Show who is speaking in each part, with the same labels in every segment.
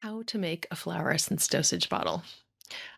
Speaker 1: How to make a flower essence dosage bottle.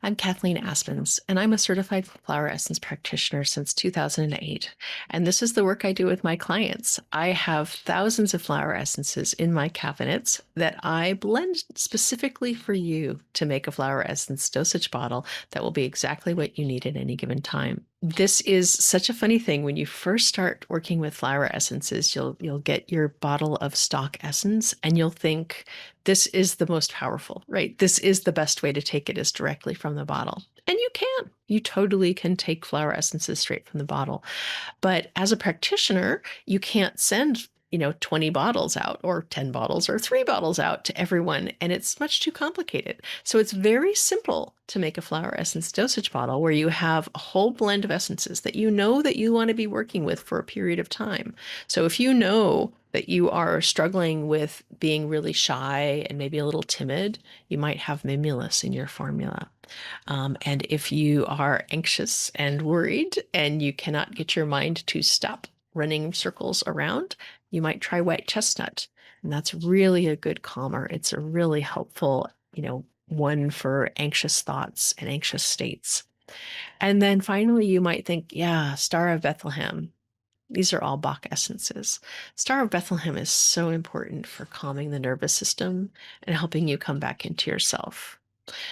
Speaker 1: I'm Kathleen Aspenns, and I'm a certified flower essence practitioner since 2008. And this is the work I do with my clients. I have thousands of flower essences in my cabinets that I blend specifically for you to make a flower essence dosage bottle that will be exactly what you need at any given time. This is such a funny thing. When you first start working with flower essences, you'll get your bottle of stock essence and you'll think this is the most powerful, right? This is the best way to take it is directly from the bottle. And you can. You totally can take flower essences straight from the bottle. But as a practitioner, you can't send 20 bottles out or 10 bottles or 3 bottles out to everyone. And it's much too complicated. So it's very simple to make a flower essence dosage bottle where you have a whole blend of essences that you know that you want to be working with for a period of time. So if you know that you are struggling with being really shy and maybe a little timid, you might have mimulus in your formula. And if you are anxious and worried and you cannot get your mind to stop running circles around, you might try white chestnut. And that's really a good calmer. It's a really helpful, one for anxious thoughts and anxious states. And then finally, you might think, yeah, Star of Bethlehem. These are all Bach essences. Star of Bethlehem is so important for calming the nervous system and helping you come back into yourself.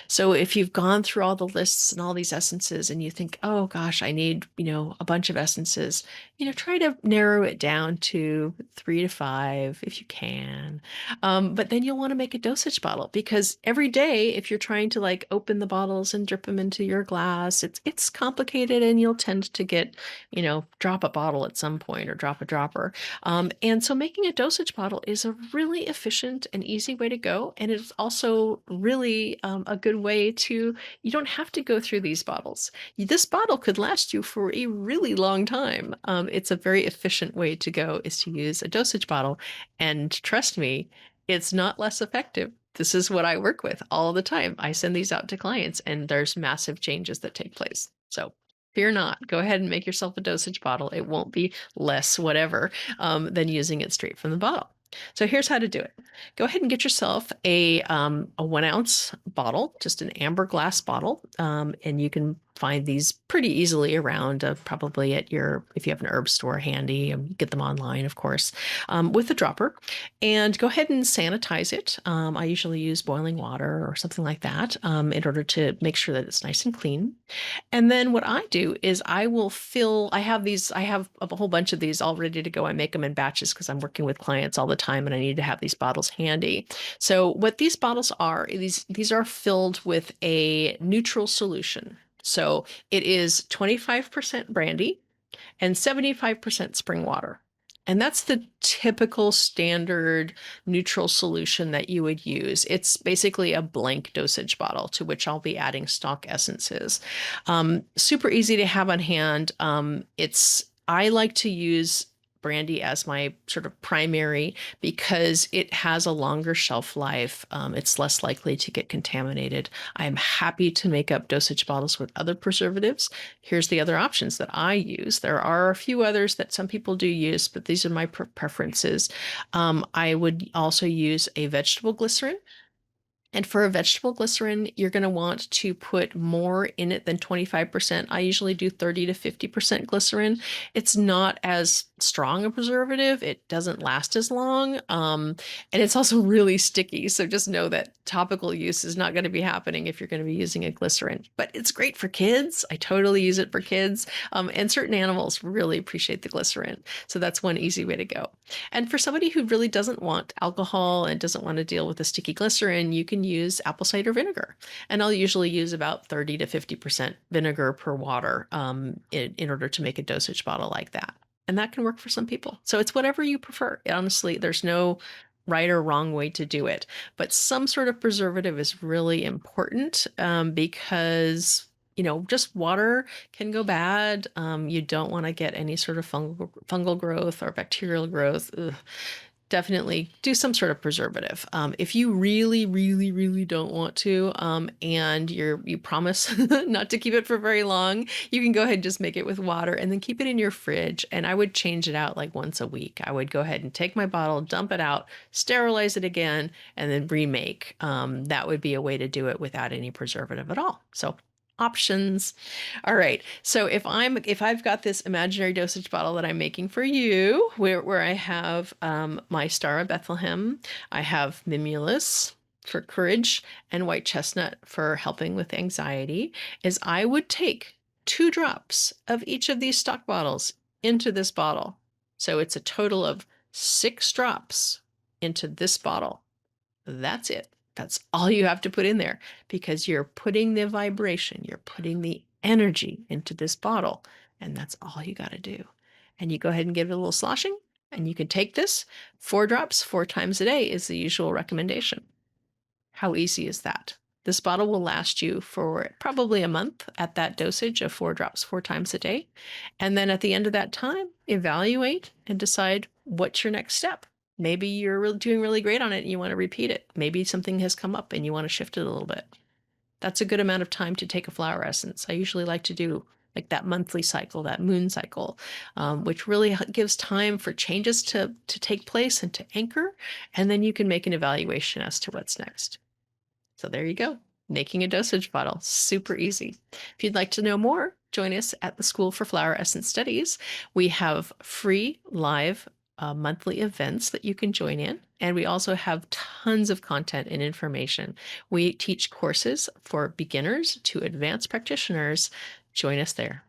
Speaker 1: So if you've gone through all the lists and all these essences and you think, oh gosh, I need, a bunch of essences, try to narrow it down to 3 to 5 if you can. But then you'll want to make a dosage bottle because every day, if you're trying to like open the bottles and drip them into your glass, it's complicated and you'll tend to get, drop a bottle at some point or drop a dropper. And so making a dosage bottle is a really efficient and easy way to go. And it's also really a good way to, you don't have to go through these bottles. This bottle could last you for a really long time. It's a very efficient way to go is to use a dosage bottle. And trust me, it's not less effective. This is what I work with all the time. I send these out to clients and there's massive changes that take place. So fear not. Go ahead and make yourself a dosage bottle. It won't be less whatever than using it straight from the bottle. So here's how to do it. Go ahead and get yourself a 1 ounce bottle, just an amber glass bottle, and you can find these pretty easily around, probably at if you have an herb store handy, get them online, of course, with a dropper. And go ahead and sanitize it. I usually use boiling water or something like that in order to make sure that it's nice and clean. And then what I do is I have a whole bunch of these all ready to go. I make them in batches because I'm working with clients all the time and I need to have these bottles handy. So what these bottles are, these are filled with a neutral solution. So it is 25% brandy and 75% spring water. And that's the typical standard neutral solution that you would use. It's basically a blank dosage bottle to which I'll be adding stock essences. Super easy to have on hand. I like to use brandy as my sort of primary because it has a longer shelf life. It's less likely to get contaminated. I'm happy to make up dosage bottles with other preservatives. Here's the other options that I use. There are a few others that some people do use, but these are my preferences. I would also use a vegetable glycerin. And for a vegetable glycerin, you're going to want to put more in it than 25%. I usually do 30 to 50% glycerin. It's not as strong a preservative. It doesn't last as long. And it's also really sticky. So just know that topical use is not going to be happening if you're going to be using a glycerin. But it's great for kids. I totally use it for kids. And certain animals really appreciate the glycerin. So that's one easy way to go. And for somebody who really doesn't want alcohol and doesn't want to deal with the sticky glycerin, you can use apple cider vinegar. And I'll usually use about 30 to 50% vinegar per water in order to make a dosage bottle like that. And that can work for some people. So it's whatever you prefer. Honestly, there's no right or wrong way to do it. But some sort of preservative is really important because just water can go bad. You don't want to get any sort of fungal growth or bacterial growth. Ugh. definitely do some sort of preservative. If you really, really, really don't want to, and you promise not to keep it for very long, you can go ahead and just make it with water and then keep it in your fridge. And I would change it out like once a week. I would go ahead and take my bottle, dump it out, sterilize it again, and then remake. That would be a way to do it without any preservative at all. So options. All right. So if I've got this imaginary dosage bottle that I'm making for you, where I have my Star of Bethlehem, I have Mimulus for courage and white chestnut for helping with anxiety, is I would take 2 drops of each of these stock bottles into this bottle. So it's a total of 6 drops into this bottle. That's it. That's all you have to put in there, because you're putting the vibration, you're putting the energy into this bottle, and that's all you got to do. And you go ahead and give it a little sloshing, and you can take this 4 drops 4 times a day is the usual recommendation. How easy is that? This bottle will last you for probably a month at that dosage of 4 drops 4 times a day. And then at the end of that time, evaluate and decide what's your next step. Maybe you're doing really great on it and you want to repeat it. Maybe something has come up and you want to shift it a little bit. That's a good amount of time to take a flower essence. I usually like to do like that monthly cycle, that moon cycle, which really gives time for changes to take place and to anchor. And then you can make an evaluation as to what's next. So there you go. Making a dosage bottle. Super easy. If you'd like to know more, join us at the School for Flower Essence Studies. We have free live monthly events that you can join in. And we also have tons of content and information. We teach courses for beginners to advanced practitioners. Join us there.